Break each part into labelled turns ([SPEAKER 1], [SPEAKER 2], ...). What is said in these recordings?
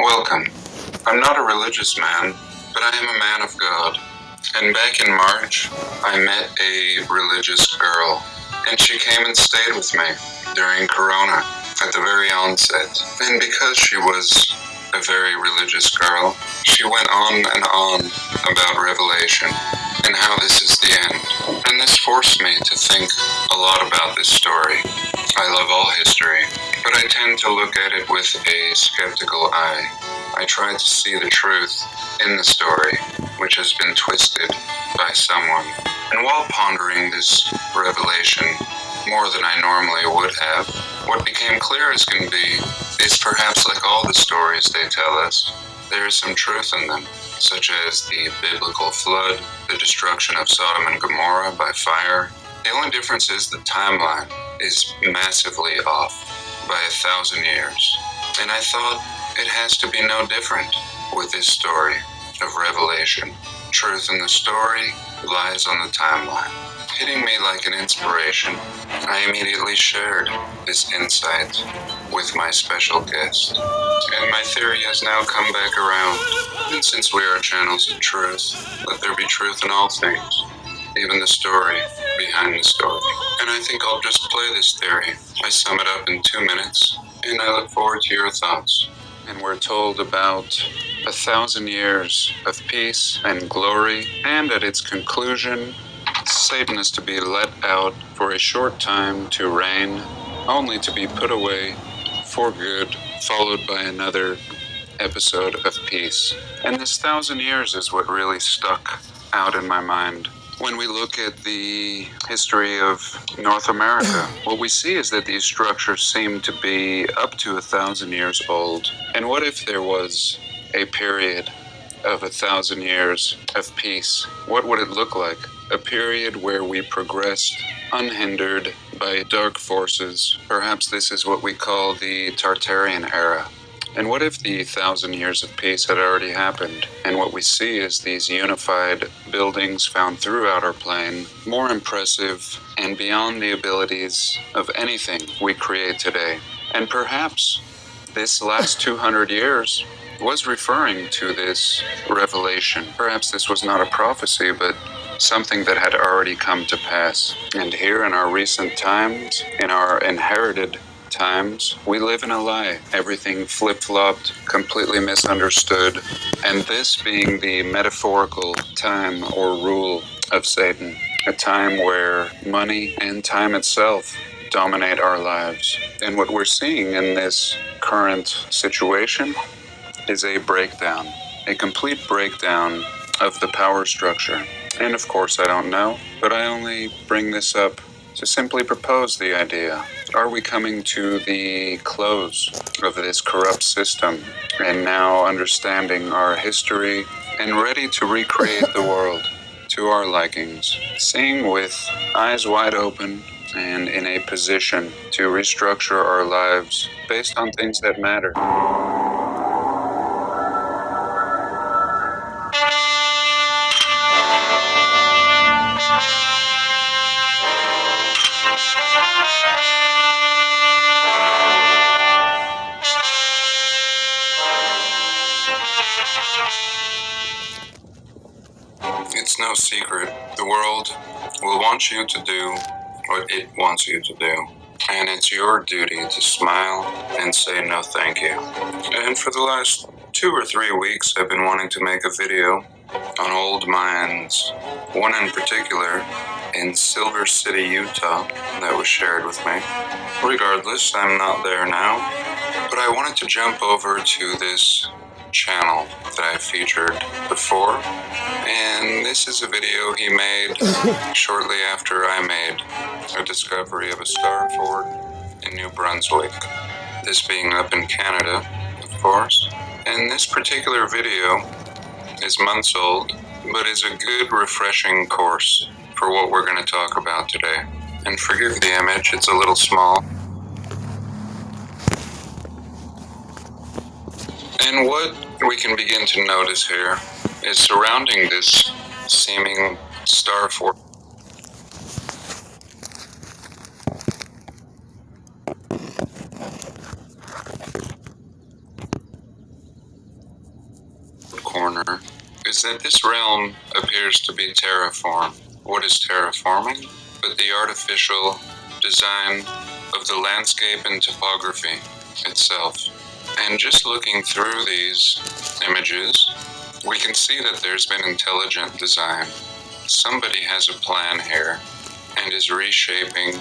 [SPEAKER 1] Welcome. I'm not a religious man, but I am a man of God. And back in March, I met a religious girl, and she came and stayed with me during Corona at the very onset. And because she was a very religious girl, she went on and on about Revelation and how this is the end. And this forced me to think a lot about this story. I love all history, but I tend to look at it with a skeptical eye. I try to see the truth in the story, which has been twisted by someone. And while pondering this revelation more than I normally would have, what became clear as can be is perhaps like all the stories they tell us, there is some truth in them, such as the biblical flood, the destruction of Sodom and Gomorrah by fire. The only difference is the timeline is massively off by 1,000 years. And I thought it has to be no different with this story of Revelation. Truth in the story, lies on the timeline. Hitting me like an inspiration, I immediately shared this insight with my special guest. And my theory has now come back around. And since we are channels of truth, let there be truth in all things, even the story behind the story. And I think I'll just play this theory. I sum it up in 2 minutes, and I look forward to your thoughts. And we're told about 1,000 years of peace and glory, and at its conclusion, Satan is to be let out for a short time to reign, only to be put away for good, followed by another episode of peace. And this 1,000 years is what really stuck out in my mind. When we look at the history of North America, what we see is that these structures seem to be up to 1,000 years old. And what if there was a period of 1,000 years of peace? What would it look like? A period where we progressed unhindered by dark forces. Perhaps this is what we call the Tartarian era. And what if the 1,000 years of peace had already happened, and what we see is these unified buildings found throughout our plane, more impressive and beyond the abilities of anything we create today? And perhaps this last 200 years was referring to this revelation. Perhaps this was not a prophecy, but something that had already come to pass. And here in our recent times, in our inherited times, we live in a lie. Everything flip-flopped, completely misunderstood, and this being the metaphorical time or rule of Satan, a time where money and time itself dominate our lives. And what we're seeing in this current situation is a breakdown, a complete breakdown of the power structure. And of course I don't know, but I only bring this up to simply propose the idea. Are we coming to the close of this corrupt system and now understanding our history and ready to recreate the world to our likings, seeing with eyes wide open and in a position to restructure our lives based on things that matter? It's no secret. The world will want you to do what it wants you to do. And it's your duty to smile and say no thank you. And for the last 2 or 3 weeks, I've been wanting to make a video on old mines. One in particular in Silver City, Utah, that was shared with me. Regardless, I'm not there now, but I wanted to jump over to this channel that I featured before, and this is a video he made shortly after I made a discovery of a star fort in New Brunswick, this being up in Canada, of course. And this particular video is months old, but is a good refreshing course for what we're going to talk about today. And forgive the image, it's a little small. And what we can begin to notice here is surrounding this seeming star fort corner is that this realm appears to be terraform. What is terraforming? But the artificial design of the landscape and topography itself. And just looking through these images, we can see that there's been intelligent design. Somebody has a plan here and is reshaping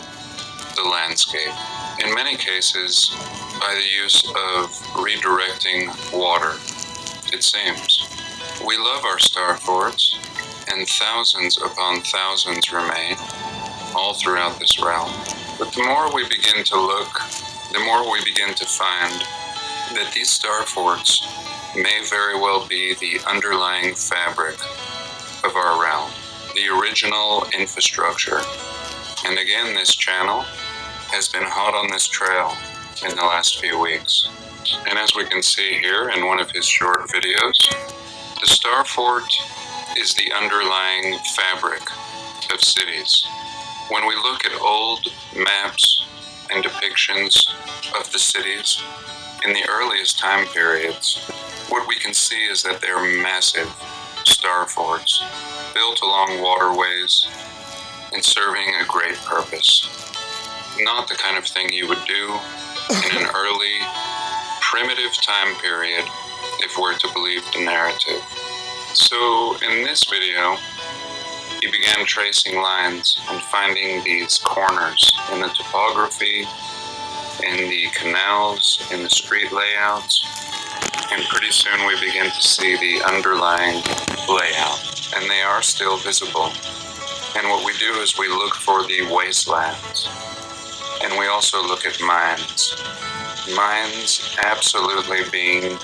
[SPEAKER 1] the landscape. In many cases, by the use of redirecting water, it seems. We love our starforts, and thousands upon thousands remain all throughout this realm. But the more we begin to look, the more we begin to find that these starforts may very well be the underlying fabric of our realm, the original infrastructure. And again, this channel has been hot on this trail in the last few weeks. And as we can see here in one of his short videos, the starfort is the underlying fabric of cities. When we look at old maps and depictions of the cities in the earliest time periods, what we can see is that they're massive starforts built along waterways and serving a great purpose. Not the kind of thing you would do in an early, primitive time period if we're to believe the narrative. So in this video, he began tracing lines and finding these corners in the topography, in the canals, in the street layouts, and pretty soon we begin to see the underlying layout, and they are still visible. And what we do is we look for the wastelands, and we also look at mines. Mines absolutely being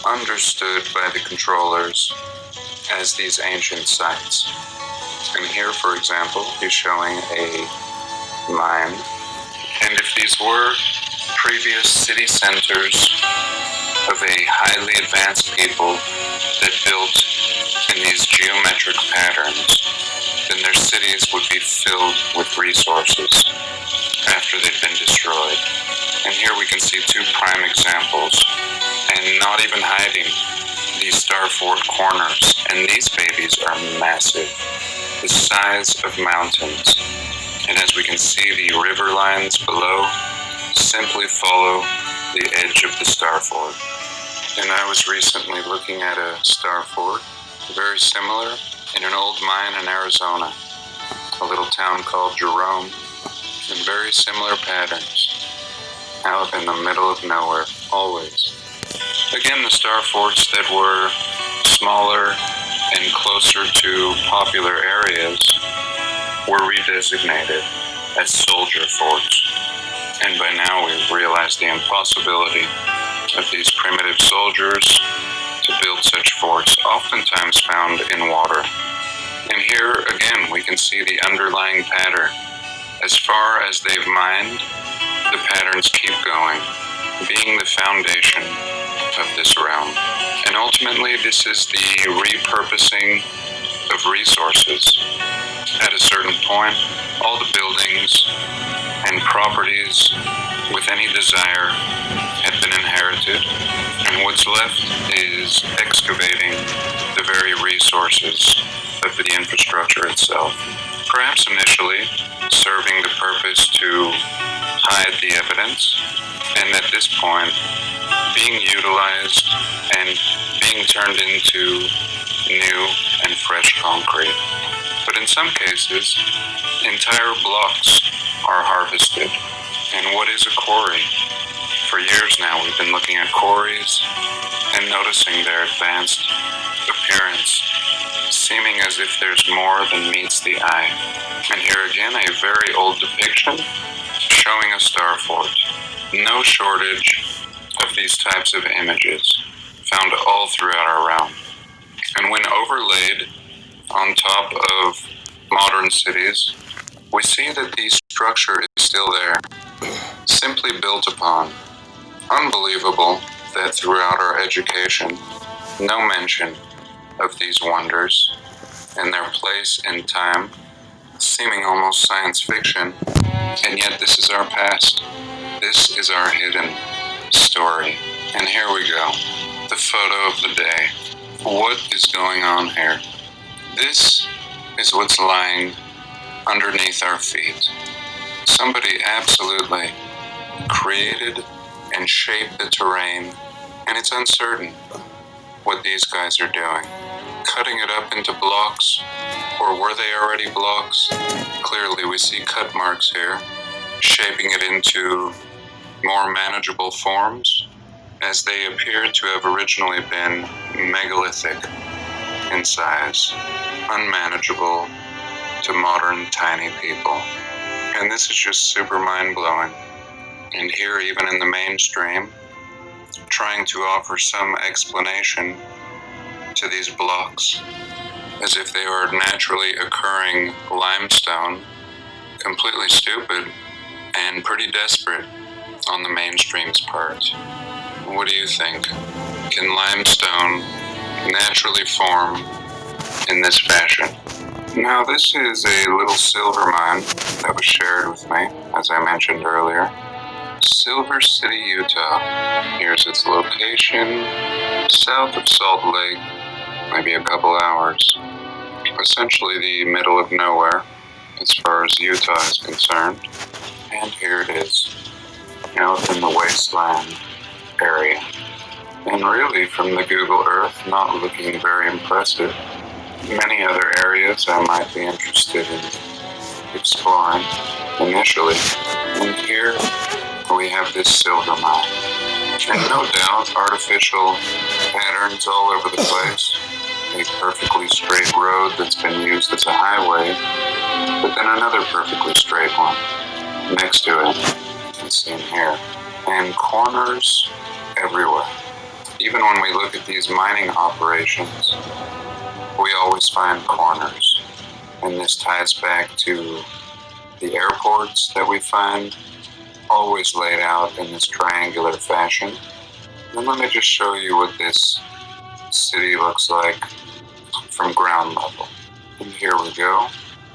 [SPEAKER 1] understood by the controllers as these ancient sites. And here, for example, he's showing a mine. And if these were previous city centers of a highly advanced people that built in these geometric patterns, then their cities would be filled with resources after they've been destroyed. And here we can see two prime examples, and not even hiding, these starfort corners. And these babies are massive, the size of mountains. And as we can see, the river lines below simply follow the edge of the starfort. And I was recently looking at a starfort, very similar, in an old mine in Arizona, a little town called Jerome, in very similar patterns, out in the middle of nowhere, always. Again, the starforts that were smaller and closer to popular areas were redesignated as soldier forts. And by now we've realized the impossibility of these primitive soldiers to build such forts, oftentimes found in water. And here again we can see the underlying pattern. As far as they've mined, the patterns keep going, being the foundation of this realm. And ultimately this is the repurposing of resources. At a certain point, all the buildings and properties with any desire had been inherited, and what's left is excavating the very resources of the infrastructure itself. Perhaps initially serving the purpose to hide the evidence, and at this point being utilized and being turned into new and fresh concrete. But in some cases, entire blocks are harvested. And what is a quarry? For years now we've been looking at quarries and noticing their advanced appearance, seeming as if there's more than meets the eye. And here again, a very old depiction showing a starfort. No shortage of these types of images, found all throughout our realm. And when overlaid on top of modern cities, we see that the structure is still there, simply built upon. Unbelievable that throughout our education, no mention of these wonders and their place in time, seeming almost science fiction, and yet this is our past. This is our hidden story. And here we go, the photo of the day. What is going on here? This is what's lying underneath our feet. Somebody absolutely created and shaped the terrain, and it's uncertain what these guys are doing. Cutting it up into blocks, or were they already blocks? Clearly we see cut marks here, shaping it into more manageable forms, as they appear to have originally been megalithic in size, unmanageable to modern tiny people. And this is just super mind-blowing. And here, even in the mainstream, trying to offer some explanation to these blocks, as if they are naturally occurring limestone, completely stupid and pretty desperate on the mainstream's part. What do you think? Can limestone naturally form in this fashion? Now, this is a little silver mine that was shared with me, as I mentioned earlier. Silver City, Utah. Here's its location, south of Salt Lake, maybe a couple hours. Essentially the middle of nowhere, as far as Utah is concerned. And here it is, out in the wasteland area. And really, from the Google Earth, not looking very impressive. Many other areas I might be interested in exploring initially. And here we have this silver mine. And no doubt, artificial patterns all over the place. A perfectly straight road that's been used as a highway, but then another perfectly straight one next to it, as seen here. And corners everywhere. Even when we look at these mining operations, we always find corners. And this ties back to the airports that we find, always laid out in this triangular fashion. And let me just show you what this city looks like from ground level. And here we go.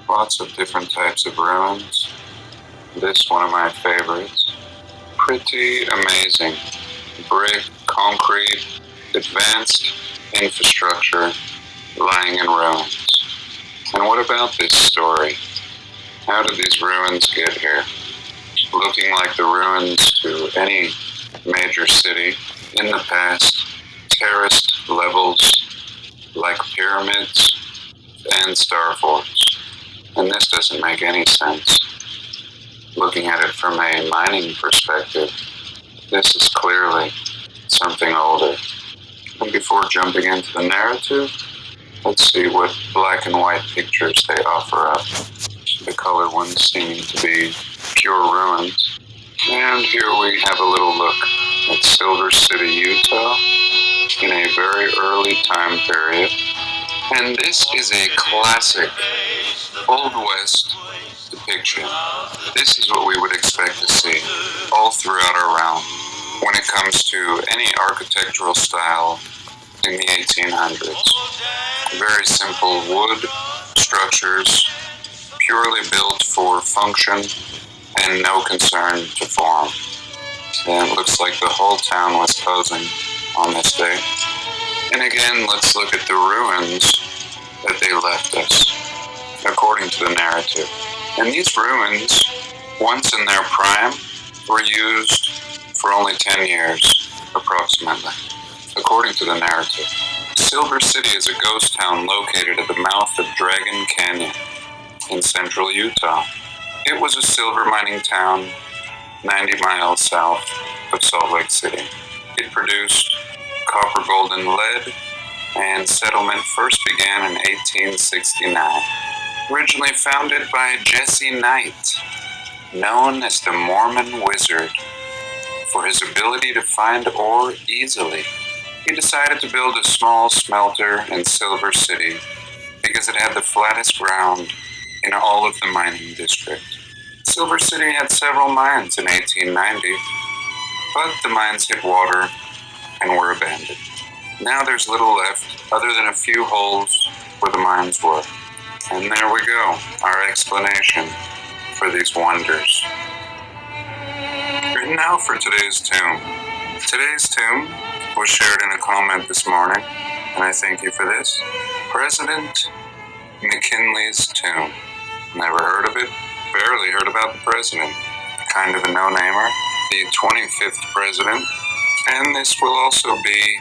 [SPEAKER 1] Lots of different types of ruins. This one of my favorites. Pretty amazing. Brick, concrete, advanced infrastructure lying in ruins. And what about this story? How did these ruins get here? Looking like the ruins to any major city in the past, terraced levels like pyramids and starfotrs. And this doesn't make any sense. Looking at it from a mining perspective, this is clearly something older. And before jumping into the narrative, let's see what black and white pictures they offer up. The color ones seeming to be pure ruins. And here we have a little look at Silver City, Utah in a very early time period. And this is a classic Old West depiction. This is what we would expect to see all throughout our realm when it comes to any architectural style in the 1800s. Very simple wood structures, purely built for function and no concern to form. And it looks like the whole town was posing on this day. And again, let's look at the ruins that they left us, according to the narrative. And these ruins, once in their prime, were used for only 10 years, approximately, according to the narrative. Silver City is a ghost town located at the mouth of Dragon Canyon in central Utah. It was a silver mining town 90 miles south of Salt Lake City. It produced copper, gold, and lead, and settlement first began in 1869. Originally founded by Jesse Knight, known as the Mormon Wizard. For his ability to find ore easily, he decided to build a small smelter in Silver City because it had the flattest ground in all of the mining district. Silver City had several mines in 1890, but the mines hit water and were abandoned. Now there's little left other than a few holes where the mines were. And there we go, our explanation for these wonders. And now for today's tomb. Today's tomb was shared in a comment this morning, Can I thank you for this? President McKinley's tomb. Never heard of it? Barely heard about the president. Kind of a no-namer. The 25th president. And this will also be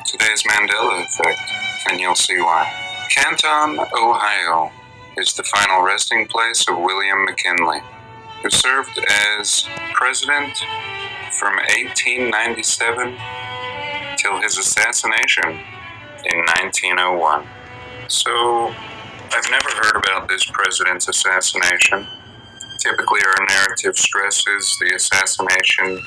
[SPEAKER 1] today's Mandela effect, and you'll see why. Canton, Ohio is the final resting place of William McKinley, who served as president from 1897 till his assassination in 1901. So, I've never heard about this president's assassination. Typically, our narrative stresses the assassination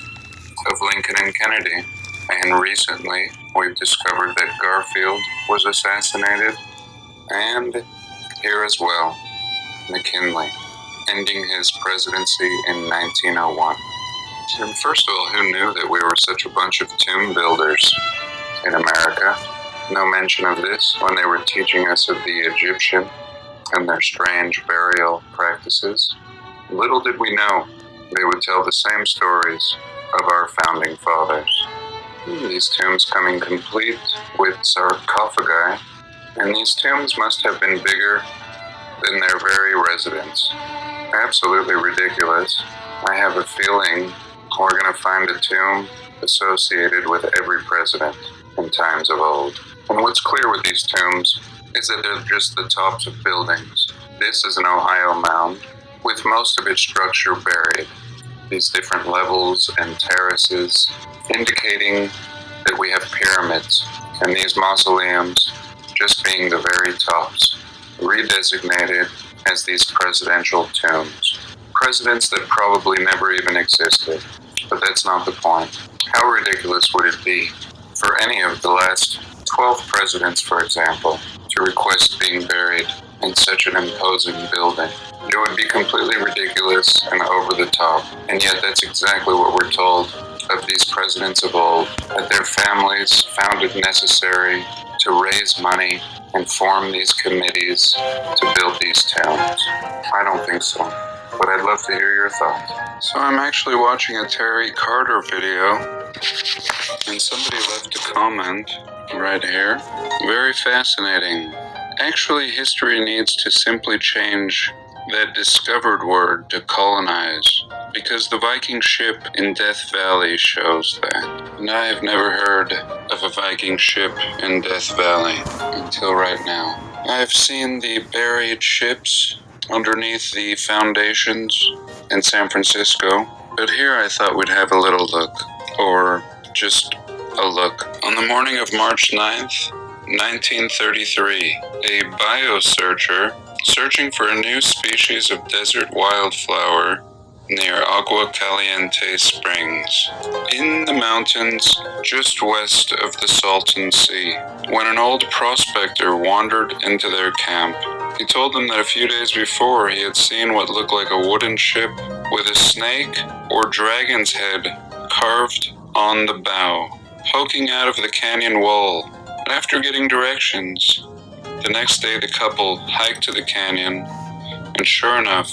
[SPEAKER 1] of Lincoln and Kennedy, and recently we've discovered that Garfield was assassinated, and here as well, McKinley, ending his presidency in 1901. And first of all, who knew that we were such a bunch of tomb builders in America? No mention of this when they were teaching us of the Egyptian and their strange burial practices. Little did we know they would tell the same stories of our founding fathers. These tombs coming complete with sarcophagi, and these tombs must have been bigger than their very residence. Absolutely ridiculous. I have a feeling we're going to find a tomb associated with every president in times of old. And what's clear with these tombs is that they're just the tops of buildings. This is an Ohio mound, with most of its structure buried. These different levels and terraces, indicating that we have pyramids, and these mausoleums just being the very tops, redesignated as these presidential tombs. Presidents that probably never even existed, but that's not the point. How ridiculous would it be for any of the last 12 presidents, for example, to request being buried in such an imposing building? It would be completely ridiculous and over the top, and yet that's exactly what we're told of these presidents of old, that their families found it necessary to raise money and form these committees to build these towns. I don't think so, but I'd love to hear your thoughts. So I'm actually watching a Terry Carter video, and somebody left a comment right here. Very fascinating. Actually, history needs to simply change that discovered word to colonize, because the Viking ship in Death Valley shows that. And I have never heard of a Viking ship in Death Valley until right now. I have seen the buried ships underneath the foundations in San Francisco, but here I thought we'd have a little look, or just a look. On the morning of March 9th, 1933, a biosearcher searching for a new species of desert wildflower near Agua Caliente Springs, in the mountains just west of the Salton Sea, when an old prospector wandered into their camp. He told them that a few days before he had seen what looked like a wooden ship with a snake or dragon's head carved on the bow, poking out of the canyon wall. And after getting directions, the next day the couple hiked to the canyon, and sure enough,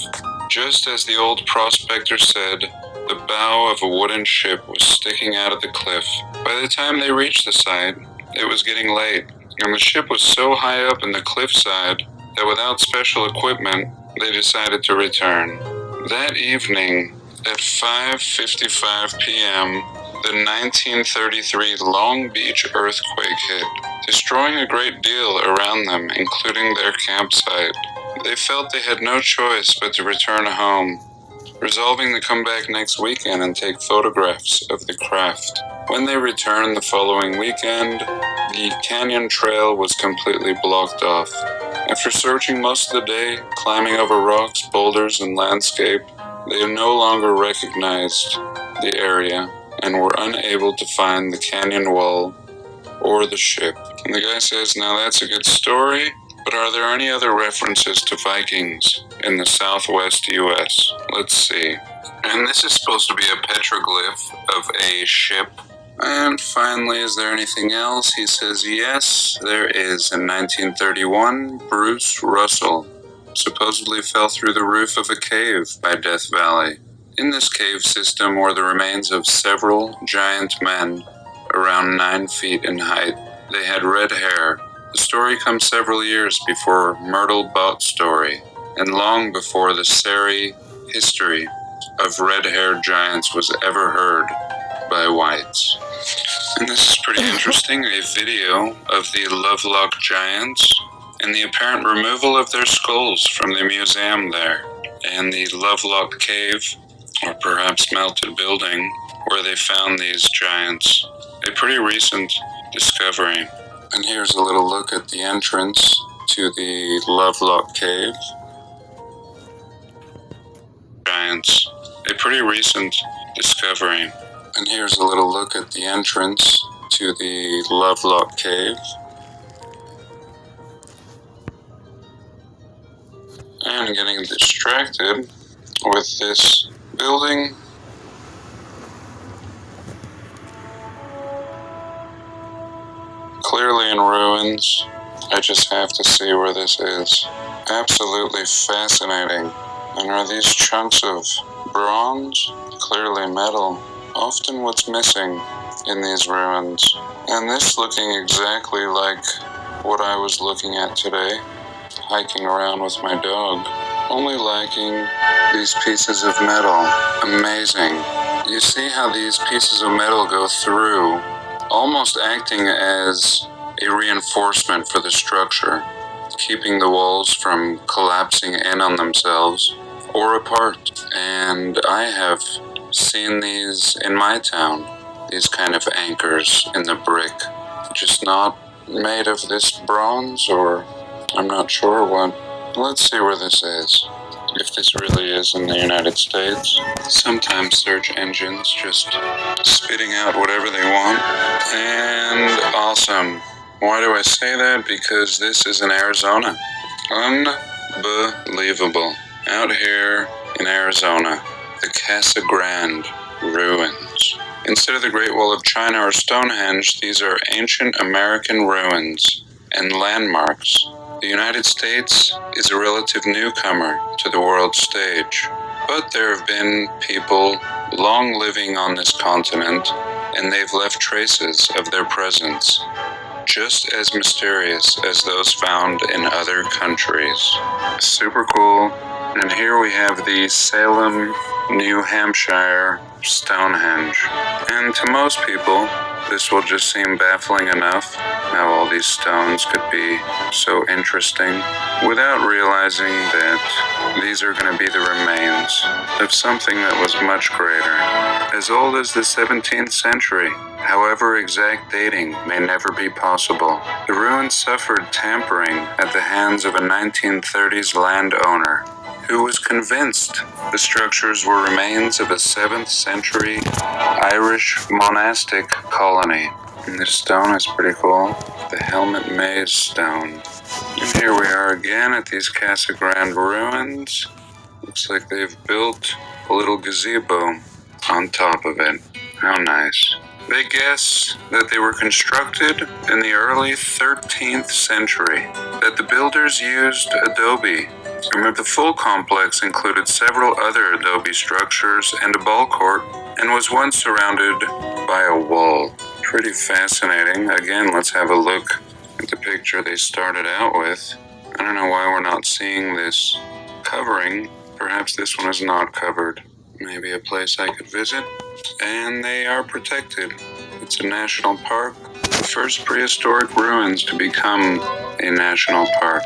[SPEAKER 1] just as the old prospector said, the bow of a wooden ship was sticking out of the cliff. By the time they reached the site, it was getting late, and the ship was so high up in the cliffside that without special equipment, they decided to return. That evening, at 5:55 p.m., the 1933 Long Beach earthquake hit, destroying a great deal around them, including their campsite. They felt they had no choice but to return home, resolving to come back next weekend and take photographs of the craft. When they returned the following weekend, the canyon trail was completely blocked off. After searching most of the day, climbing over rocks, boulders, and landscape, they no longer recognized the area and were unable to find the canyon wall or the ship. And the guy says, now that's a good story, but are there any other references to Vikings in the southwest U.S.? Let's see. And this is supposed to be a petroglyph of a ship. And finally, is there anything else? He says, yes, there is. In 1931, Bruce Russell supposedly fell through the roof of a cave by Death Valley. In this cave system were the remains of several giant men around 9 feet in height. They had red hair. The story comes several years before Myrtle Bot's story, and long before the Seri history of red-haired giants was ever heard by whites. And this is pretty interesting, a video of the Lovelock giants and the apparent removal of their skulls from the museum there, and the Lovelock cave, or perhaps melted building, where they found these giants. A pretty recent discovery. And here's a little look at the entrance to the Lovelock cave. Giants. A pretty recent discovery. And here's a little look at the entrance to the Lovelock cave. I'm getting distracted with this building. Clearly in ruins. I just have to see where this is. Absolutely fascinating. And are these chunks of bronze? Clearly metal. Often what's missing in these ruins. And this looking exactly like what I was looking at today, hiking around with my dog. Only lacking these pieces of metal. Amazing. You see how these pieces of metal go through, almost acting as a reinforcement for the structure, keeping the walls from collapsing in on themselves or apart. And I have seen these in my town, these kind of anchors in the brick, just not made of this bronze, or I'm not sure what. Let's see where this is, if this really is in the United States. Sometimes search engines just spitting out whatever they want. And awesome. Why do I say that? Because this is in Arizona. Unbelievable. Out here in Arizona, the Casa Grande ruins. Instead of the Great Wall of China or Stonehenge, these are ancient American ruins and landmarks. The United States is a relative newcomer to the world stage, but there have been people long living on this continent, and they've left traces of their presence, just as mysterious as those found in other countries. Super cool. And here we have the Salem, New Hampshire Stonehenge. And to most people, this will just seem baffling enough, how all these stones could be so interesting, without realizing that these are going to be the remains of something that was much greater, as old as the 17th century. However, exact dating may never be possible. The ruins suffered tampering at the hands of a 1930s landowner who was convinced the structures were remains of a 7th century Irish monastic colony. And this stone is pretty cool. The Helmet Maze stone. And here we are again at these Casa Grande ruins. Looks like they've built a little gazebo on top of it. How nice. They guess that they were constructed in the early 13th century, that the builders used adobe. Remember, the full complex included several other adobe structures and a ball court, and was once surrounded by a wall. Pretty fascinating. Again, let's have a look at the picture they started out with. I don't know why we're not seeing this covering. Perhaps this one is not covered. Maybe a place I could visit. And they are protected. It's a national park. The first prehistoric ruins to become a national park.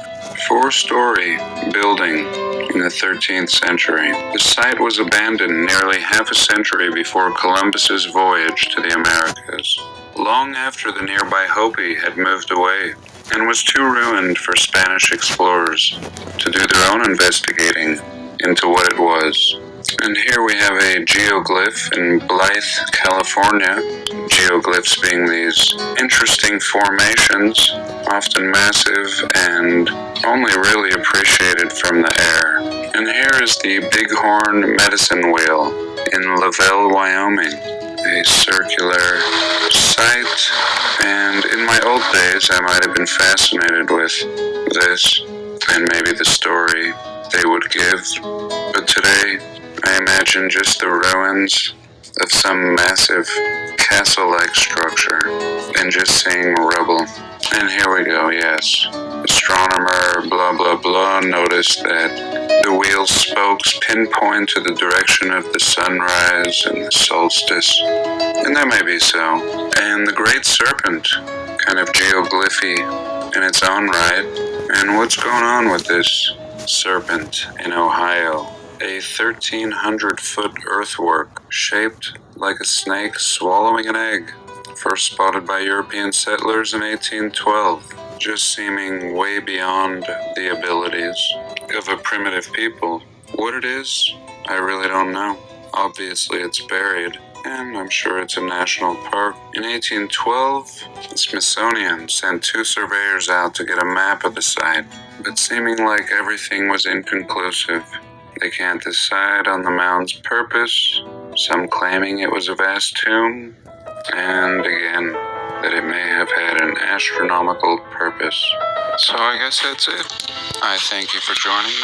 [SPEAKER 1] 4-story building in the 13th century. The site was abandoned nearly half a century before Columbus's voyage to the Americas, long after the nearby Hopi had moved away, and was too ruined for Spanish explorers to do their own investigating into what it was. And here we have a geoglyph in Blythe, California. Geoglyphs being these interesting formations, often massive and only really appreciated from the air. And here is the Bighorn Medicine Wheel in Lavelle, Wyoming. A circular site, and in my old days I might have been fascinated with this and maybe the story they would give, but today I imagine just the ruins of some massive castle-like structure. than just seeing rubble. And here we go, yes. Astronomer blah blah blah noticed that the wheel's spokes pinpoint to the direction of the sunrise and the solstice. And that may be so. And the Great Serpent, kind of geoglyphy in its own right. And what's going on with this serpent in Ohio? A 1,300-foot earthwork shaped like a snake swallowing an egg, first spotted by European settlers in 1812, just seeming way beyond the abilities of a primitive people. What it is, I really don't know. Obviously it's buried, and I'm sure it's a national park. In 1812, the Smithsonian sent 2 surveyors out to get a map of the site, but seeming like everything was inconclusive. They can't decide on the mound's purpose, some claiming it was a vast tomb, and again, that it may have had an astronomical purpose. So I guess that's it. I thank you for joining me.